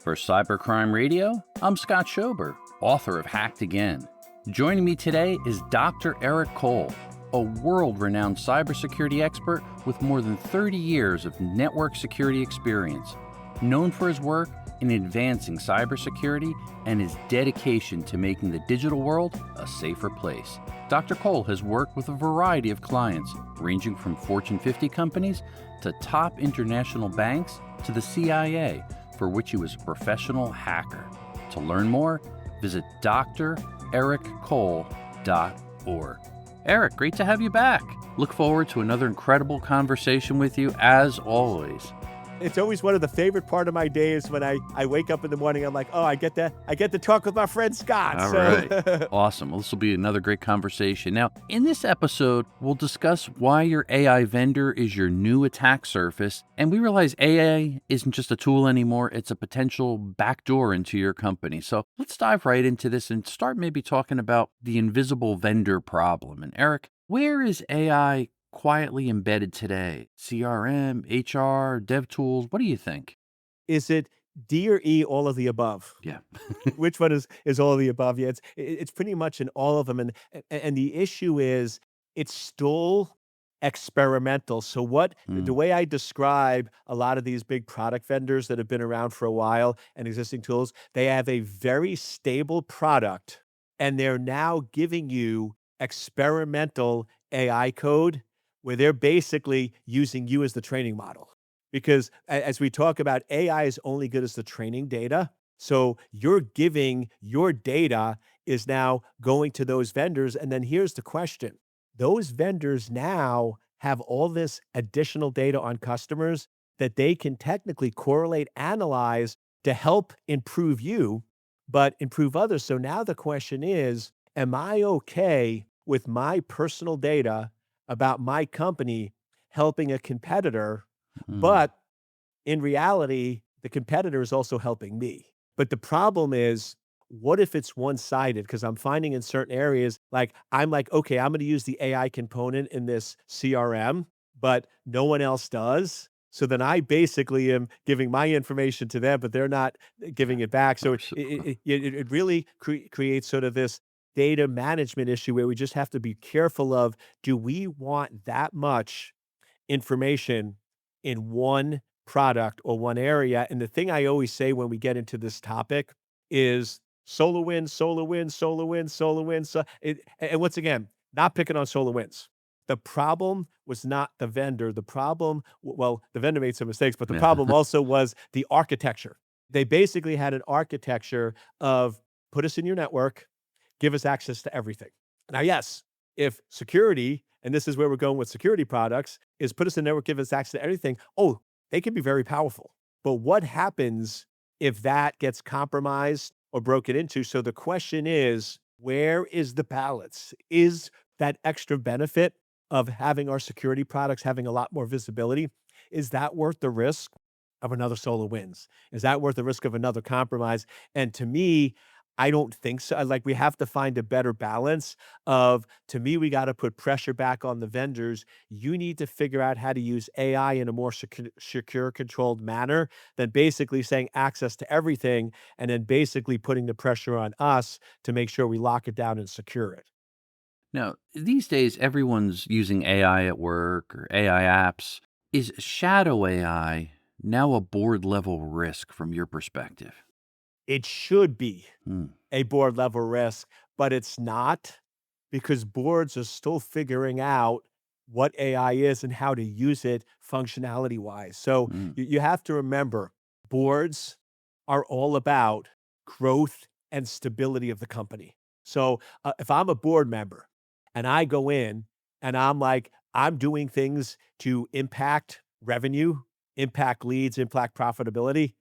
For Cybercrime Radio, I'm Scott Schober, author of Hacked Again. Joining me today is Dr. Eric Cole, a world-renowned cybersecurity expert with more than 30 years of network security experience, known for his work in advancing cybersecurity and his dedication to making the digital world a safer place. Dr. Cole has worked with a variety of clients, ranging from Fortune 50 companies to top international banks to the CIA, for which he was a professional hacker. To learn more, visit drericcole.org. Eric, great to have you back. Look forward to another incredible conversation with you as always. It's always one of the favorite part of my days when I wake up in the morning. I'm like, oh, I get to talk with my friend Scott. All right. Awesome. Well, this will be another great conversation. Now, in this episode, we'll discuss why your AI vendor is your new attack surface. And we realize AI isn't just a tool anymore. It's a potential backdoor into your company. So let's dive right into this and start maybe talking about the invisible vendor problem. And Eric, where is AI quietly embedded today? CRM, HR, dev tools, what do you think? Is it D or E, all of the above? Yeah. Which one is all of the above? Yeah, it's pretty much in all of them. And the issue is it's still experimental. So the way I describe a lot of these big product vendors that have been around for a while and existing tools, they have a very stable product and they're now giving you experimental AI code where they're basically using you as the training model. Because as we talk about, AI is only good as the training data. So you're giving your data is now going to those vendors. And then here's the question. Those vendors now have all this additional data on customers that they can technically correlate, analyze to help improve you, but improve others. So now the question is, am I okay with my personal data about my company helping a competitor, but in reality, the competitor is also helping me. But the problem is, what if it's one-sided? Because I'm finding in certain areas, I'm like, okay, I'm going to use the AI component in this CRM, but no one else does. So then I basically am giving my information to them, but they're not giving it back. So it really creates sort of this data management issue where we just have to be careful of, do we want that much information in one product or one area? And the thing I always say when we get into this topic is SolarWinds, SolarWinds, SolarWinds, SolarWinds. And once again, not picking on SolarWinds. The problem was not the vendor. The problem, well, the vendor made some mistakes, but the problem also was the architecture. They basically had an architecture of put us in your network, give us access to everything. Now, yes, if security, and this is where we're going with security products, is put us in network, give us access to everything. Oh, they can be very powerful. But what happens if that gets compromised or broken into? So the question is, where is the balance? Is that extra benefit of having our security products having a lot more visibility, is that worth the risk of another SolarWinds? Is that worth the risk of another compromise? And to me, I don't think so. We have to find a better balance of, to me, we got to put pressure back on the vendors. You need to figure out how to use AI in a more secure, controlled manner than basically saying access to everything and then basically putting the pressure on us to make sure we lock it down and secure it. Now, these days, everyone's using AI at work or AI apps. Is shadow AI now a board level risk from your perspective? It should be Hmm. a board level risk, but it's not, because boards are still figuring out what AI is and how to use it functionality wise. So Hmm. you have to remember, boards are all about growth and stability of the company. So if I'm a board member and I go in and I'm like, I'm doing things to impact revenue, impact leads, impact profitability,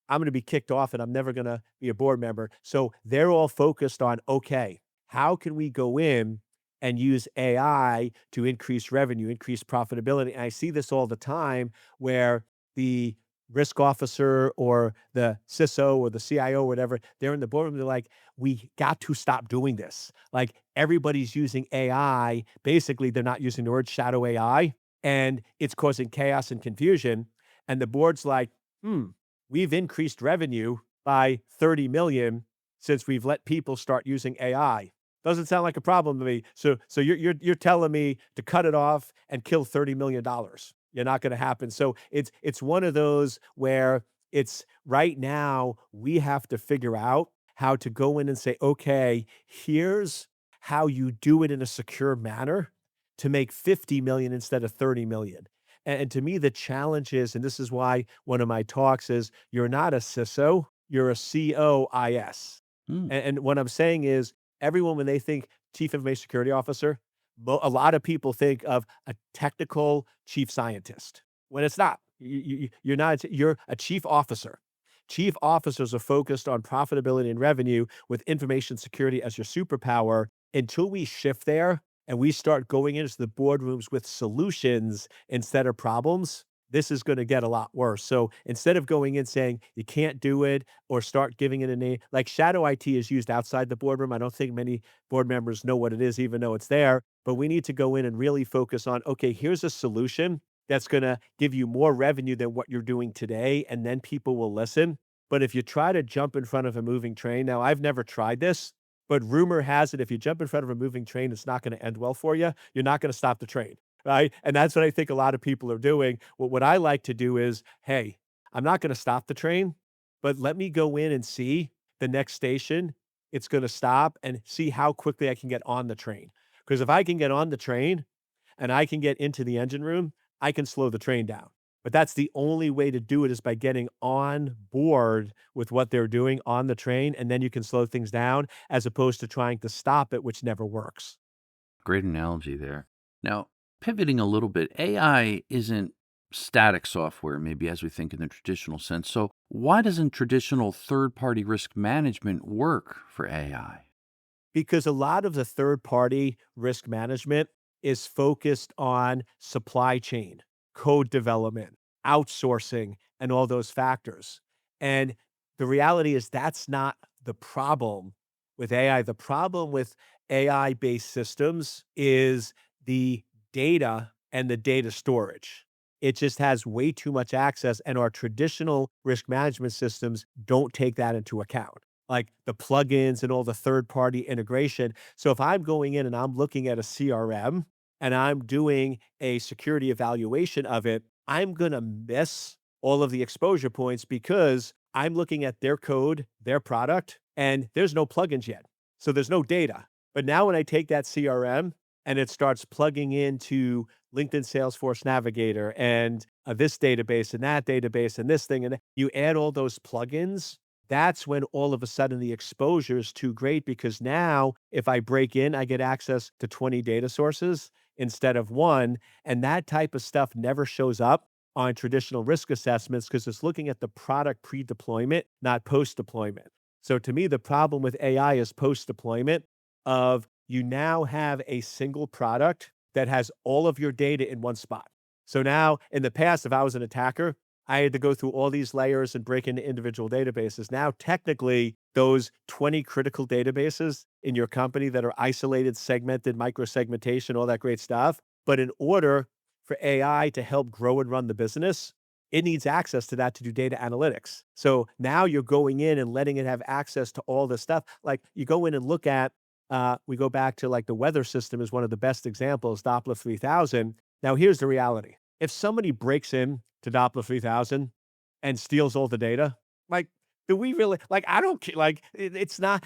I'm going to be kicked off and I'm never going to be a board member. So they're all focused on, okay, how can we go in and use AI to increase revenue, increase profitability? And I see this all the time where the risk officer or the CISO or the CIO or whatever, they're in the boardroom, they're like, we got to stop doing this. Like, everybody's using AI. Basically, they're not using the word shadow AI, and it's causing chaos and confusion. And the board's like, we've increased revenue. by 30 million since we've let people start using AI. Doesn't sound like a problem to me. So you're telling me to cut it off and kill $30 million. You're not going to happen. So it's one of those where it's right now we have to figure out how to go in and say, okay, here's how you do it in a secure manner to make 50 million instead of 30 million. And to me, the challenge is, and this is why one of my talks is, you're not a CISO, you're a COIS. Hmm. And what I'm saying is, everyone, when they think chief information security officer, a lot of people think of a technical chief scientist when it's not. You're not, you're a chief officer. Chief officers are focused on profitability and revenue with information security as your superpower. Until we shift there and we start going into the boardrooms with solutions instead of problems, this is going to get a lot worse. So instead of going in saying you can't do it or start giving it a name, like shadow IT is used outside the boardroom. I don't think many board members know what it is, even though it's there. But we need to go in and really focus on, okay, here's a solution that's going to give you more revenue than what you're doing today. And then people will listen. But if you try to jump in front of a moving train, now I've never tried this, but rumor has it if you jump in front of a moving train, it's not going to end well for you. You're not going to stop the train. Right? And that's what I think a lot of people are doing. What I like to do is, hey, I'm not gonna stop the train, but let me go in and see the next station it's gonna stop and see how quickly I can get on the train. Because if I can get on the train and I can get into the engine room, I can slow the train down. But that's the only way to do it is by getting on board with what they're doing on the train, and then you can slow things down as opposed to trying to stop it, which never works. Great analogy there. Now, pivoting a little bit, AI isn't static software, maybe as we think in the traditional sense. So, why doesn't traditional third party risk management work for AI? Because a lot of the third party risk management is focused on supply chain, code development, outsourcing, and all those factors. And the reality is that's not the problem with AI. The problem with AI based systems is the data and the data storage. It just has way too much access, and our traditional risk management systems don't take that into account, like the plugins and all the third party integration. So if I'm going in and I'm looking at a CRM and I'm doing a security evaluation of it, I'm going to miss all of the exposure points because I'm looking at their code, their product, and there's no plugins yet. So there's no data. But now when I take that CRM and it starts plugging into LinkedIn Salesforce Navigator and this database and this thing, and you add all those plugins, that's when all of a sudden the exposure is too great because now if I break in, I get access to 20 data sources instead of one. And that type of stuff never shows up on traditional risk assessments because it's looking at the product pre-deployment, not post-deployment. So to me, the problem with AI is post-deployment of you now have a single product that has all of your data in one spot. So now in the past, if I was an attacker, I had to go through all these layers and break into individual databases. Now, technically, those 20 critical databases in your company that are isolated, segmented, microsegmentation, all that great stuff. But in order for AI to help grow and run the business, it needs access to that to do data analytics. So now you're going in and letting it have access to all this stuff. Like you go in and look at, we go back to like the weather system is one of the best examples, Doppler 3000. Now, here's the reality. If somebody breaks in to Doppler 3000 and steals all the data, like, do we really like, I don't care, like, it's not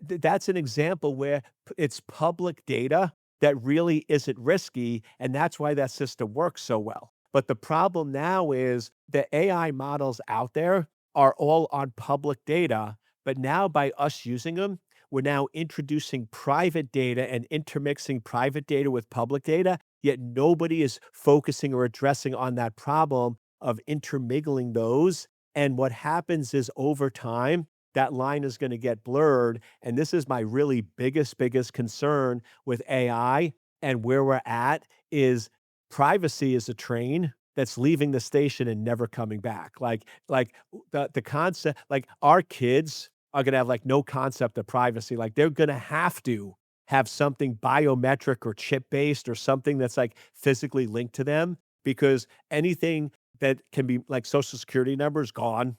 that's an example where it's public data that really isn't risky, and that's why that system works so well. But the problem now is the AI models out there are all on public data, but now by us using them, we're now introducing private data and intermixing private data with public data, yet nobody is focusing or addressing on that problem of intermingling those. And what happens is over time, that line is going to get blurred. And this is my really biggest concern with AI and where we're at is privacy is a train that's leaving the station and never coming back. Like the concept, like our kids are going to have like no concept of privacy. Like they're going to have something biometric or chip based or something that's like physically linked to them because anything that can be like social security numbers gone.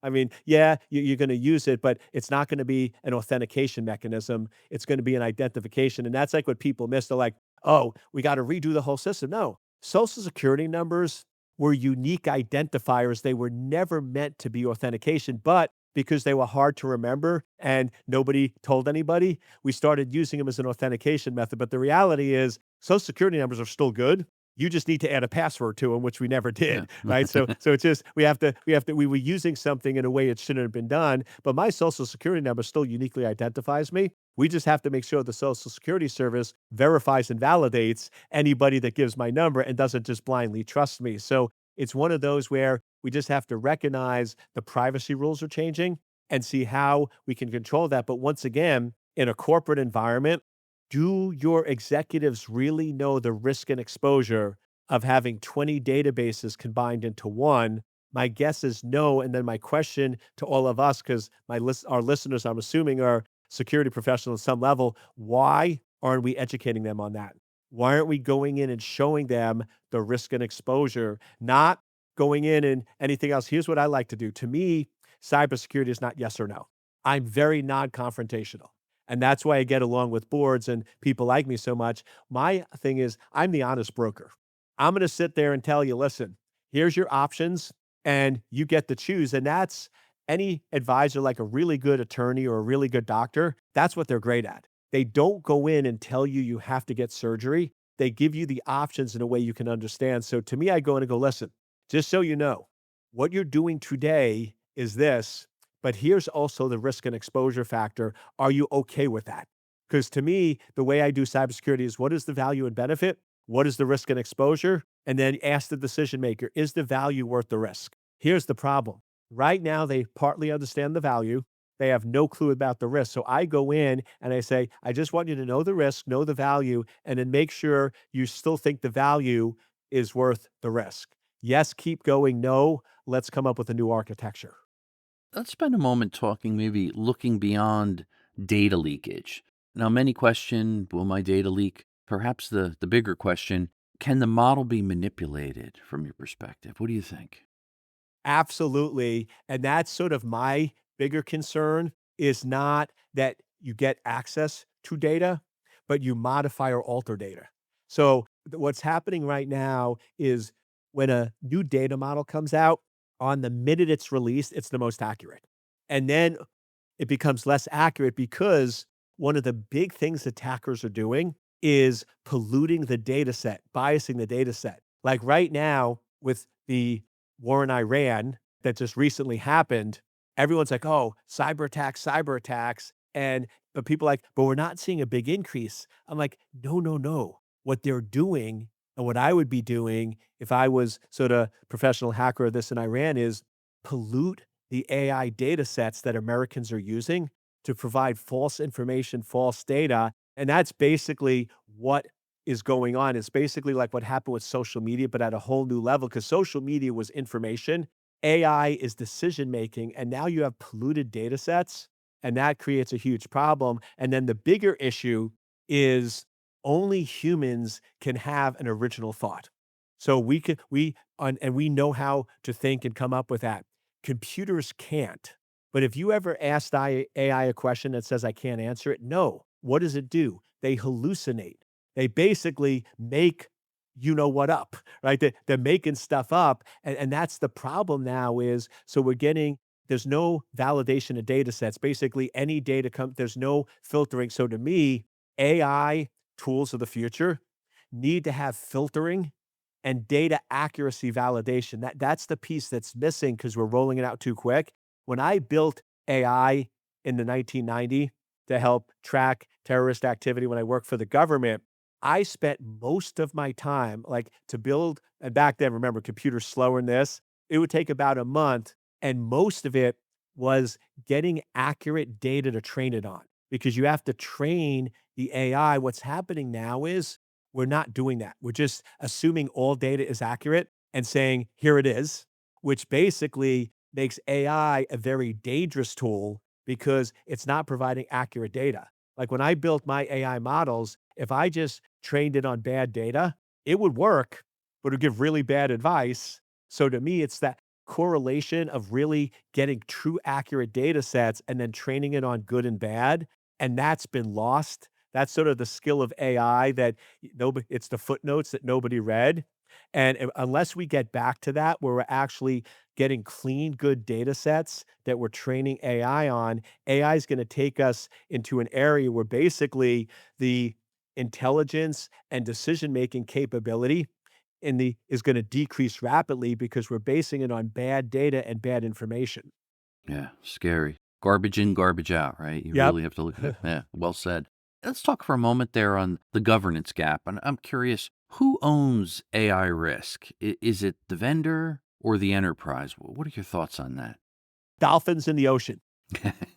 I mean, yeah, you're going to use it, but it's not going to be an authentication mechanism. It's going to be an identification. And that's like what people miss. They're like, oh, we got to redo the whole system. No, social security numbers were unique identifiers. They were never meant to be authentication, but because they were hard to remember and nobody told anybody, we started using them as an authentication method. But the reality is, social security numbers are still good. You just need to add a password to them, which we never Yeah. did, right? So it's just we were using something in a way it shouldn't have been done. But my social security number still uniquely identifies me. We just have to make sure the Social Security Service verifies and validates anybody that gives my number and doesn't just blindly trust me. So it's one of those where we just have to recognize the privacy rules are changing and see how we can control that. But once again, in a corporate environment, do your executives really know the risk and exposure of having 20 databases combined into one? My guess is no. And then my question to all of us, because our listeners, I'm assuming, are security professionals at some level, why aren't we educating them on that? Why aren't we going in and showing them the risk and exposure, not going in and anything else? Here's what I like to do. To me, cybersecurity is not yes or no. I'm very non-confrontational. And that's why I get along with boards and people like me so much. My thing is, I'm the honest broker. I'm going to sit there and tell you, listen, here's your options and you get to choose. And that's any advisor, like a really good attorney or a really good doctor, that's what they're great at. They don't go in and tell you you have to get surgery. They give you the options in a way you can understand. So to me, I go in and go, listen, just so you know, what you're doing today is this, but here's also the risk and exposure factor. Are you okay with that? Because to me, the way I do cybersecurity is, what is the value and benefit? What is the risk and exposure? And then ask the decision maker, is the value worth the risk? Here's the problem. Right now, they partly understand the value. They have no clue about the risk. So I go in and I say, I just want you to know the risk, know the value, and then make sure you still think the value is worth the risk. Yes, keep going. No, let's come up with a new architecture. Let's spend a moment talking, maybe looking beyond data leakage. Now, many question, will my data leak? Perhaps the bigger question, can the model be manipulated from your perspective? What do you think? Absolutely. And that's sort of my bigger concern, is not that you get access to data, but you modify or alter data. So what's happening right now is when a new data model comes out, on the minute it's released, it's the most accurate. And then it becomes less accurate because one of the big things attackers are doing is polluting the data set, biasing the data set. Like right now with the war in Iran that just recently happened, everyone's like, oh, cyber attacks. And but people are like, but we're not seeing a big increase. I'm like, no, no, no. What they're doing and what I would be doing if I was sort of professional hacker of this in Iran is pollute the AI data sets that Americans are using to provide false information, false data. And that's basically what is going on. It's basically like what happened with social media, but at a whole new level, because social media was information, AI is decision making, and now you have polluted data sets, and that creates a huge problem. And then the bigger issue is only humans can have an original thought. So and we know how to think and come up with that. Computers can't. But if you ever asked AI a question that says I can't answer it, no. What does it do? They hallucinate. They basically make you know what up, right? They're making stuff up. And that's the problem now is, so there's no validation of data sets. Basically, any data there's no filtering. So to me, AI tools of the future need to have filtering and data accuracy validation. That's the piece that's missing because we're rolling it out too quick. When I built AI in the 1990 to help track terrorist activity when I worked for the government, I spent most of my time like to build, and back then, remember, computers slower than this. It would take about a month, and most of it was getting accurate data to train it on because you have to train the AI. What's happening now is we're not doing that. We're just assuming all data is accurate and saying, here it is, which basically makes AI a very dangerous tool because it's not providing accurate data. Like when I built my AI models, if I just trained it on bad data, it would work, but it would give really bad advice. So to me, it's that correlation of really getting true accurate data sets and then training it on good and bad, and that's been lost. That's sort of the skill of AI that nobody it's the footnotes that nobody read, and unless we get back to that, where we're actually getting clean, good data sets that we're training AI on, AI is gonna take us into an area where basically the intelligence and decision-making capability in the is gonna decrease rapidly because we're basing it on bad data and bad information. Yeah, scary. Garbage in, garbage out, right? You Yep. really have to look at it. Yeah, well said. Let's talk for a moment there on the governance gap. And I'm curious, who owns AI risk? Is it the vendor or the enterprise? What are your thoughts on that? Dolphins in the ocean.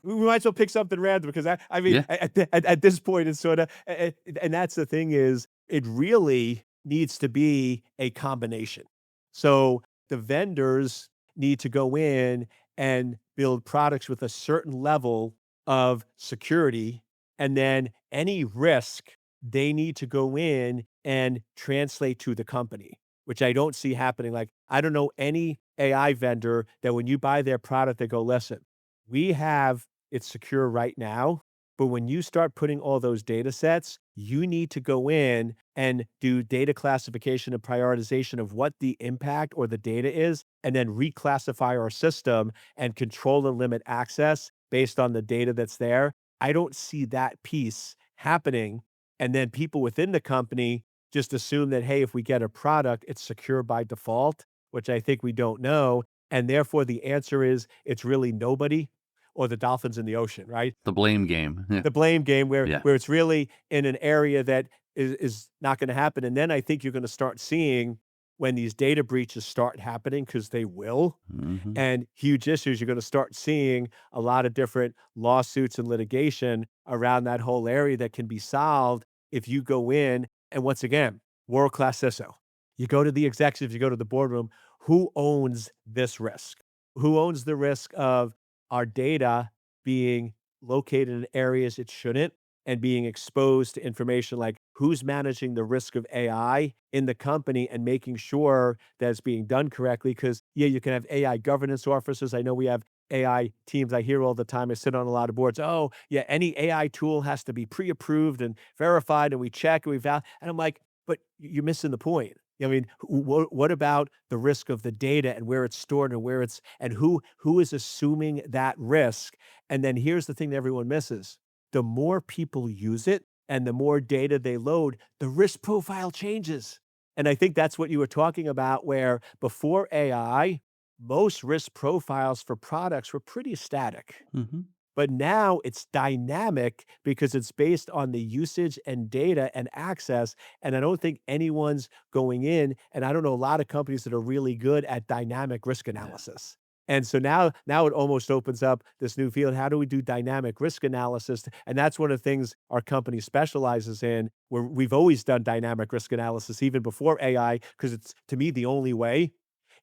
We might as well pick something random because I mean, Yeah. at this point, it's sorta and that's the thing is, it really needs to be a combination. So, the vendors need to go in and build products with a certain level of security, and then any risk, they need to go in and translate to the company, which I don't see happening. Like, I don't know any AI vendor that when you buy their product, they go, "Listen, we have it secure right now, but when you start putting all those data sets, you need to go in and do data classification and prioritization of what the impact or the data is, and then reclassify our system and control and limit access based on the data that's there." I don't see that piece happening. And then people within the company just assume that, hey, if we get a product, it's secure by default, which I think we don't know. And therefore, the answer is it's really nobody or the dolphins in the ocean, right? The blame game. Yeah. The blame game where Yeah. it's really in an area that is not gonna happen, and then I think you're gonna start seeing when these data breaches start happening, because they will, Hmm. and huge issues, you're gonna start seeing a lot of different lawsuits and litigation around that whole area that can be solved if you go in and once again, world-class CISO. You go to the executives, you go to the boardroom, who owns this risk? Who owns the risk of our data being located in areas it shouldn't and being exposed to information like who's managing the risk of AI in the company and making sure that it's being done correctly. Because, yeah, you can have AI governance officers. I know we have AI teams. I hear all the time. I sit on a lot of boards. Oh, yeah, any AI tool has to be pre approved and verified, and we check and we val. And I'm like, but you're missing the point. I mean, what about the risk of the data and where it's stored and where it's and who is assuming that risk? And then here's the thing that everyone misses. The more people use it and the more data they load, the risk profile changes. And I think that's what you were talking about, where before AI, most risk profiles for products were pretty static. Hmm. But now it's dynamic because it's based on the usage and data and access, and I don't think anyone's going in and I don't know a lot of companies that are really good at dynamic risk Yeah. analysis. And so now it almost opens up this new field. How do we do dynamic risk analysis? And that's one of the things our company specializes in, where we've always done dynamic risk analysis even before AI, because it's, to me, the only way.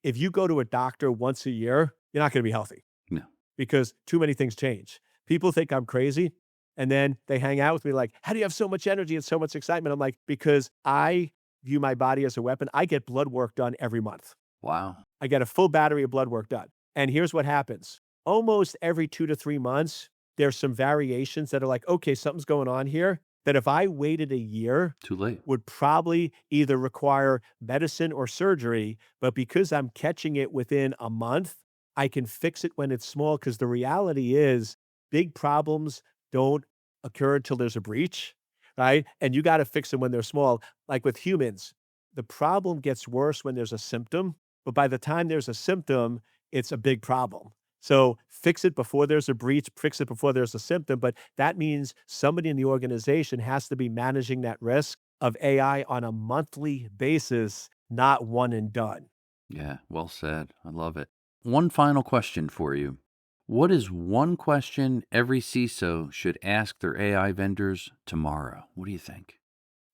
If you go to a doctor once a year, you're not gonna be healthy No. because too many things change. People think I'm crazy, and then they hang out with me like, "How do you have so much energy and so much excitement?" I'm like, "Because I view my body as a weapon." I get blood work done every month. Wow. I get a full battery of blood work done. And here's what happens. Almost every 2 to 3 months, there's some variations that are like, "Okay, something's going on here," that if I waited a year, Too late. would probably either require medicine or surgery, but because I'm catching it within a month, I can fix it when it's small. Because the reality is big problems don't occur until there's a breach, right? And you gotta fix them when they're small. Like with humans, the problem gets worse when there's a symptom, but by the time there's a symptom, it's a big problem. So fix it before there's a breach, fix it before there's a symptom, but that means somebody in the organization has to be managing that risk of AI on a monthly basis, not one and done. Yeah, well said. I love it. One final question for you. What is one question every CISO should ask their AI vendors tomorrow? What do you think?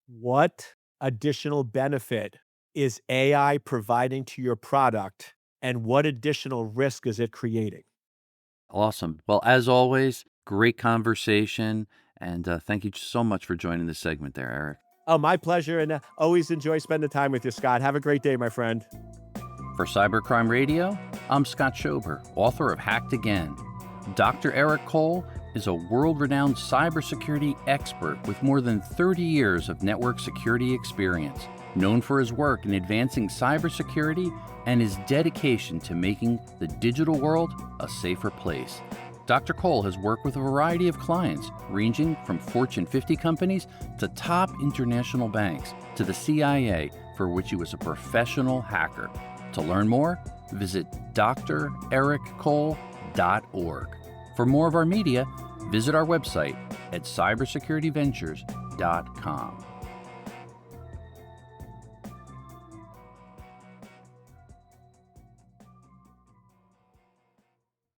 What additional benefit is AI providing to your product, and what additional risk is it creating? Awesome. Well, as always, great conversation. And thank you so much for joining this segment there, Eric. Oh, my pleasure, and always enjoy spending time with you, Scott. Have a great day, my friend. For Cybercrime Radio, I'm Scott Schober, author of Hacked Again. Dr. Eric Cole is a world-renowned cybersecurity expert with more than 30 years of network security experience, known for his work in advancing cybersecurity and his dedication to making the digital world a safer place. Dr. Cole has worked with a variety of clients, ranging from Fortune 50 companies to top international banks to the CIA, for which he was a professional hacker. To learn more, visit drericcole.org. For more of our media, visit our website at cybersecurityventures.com.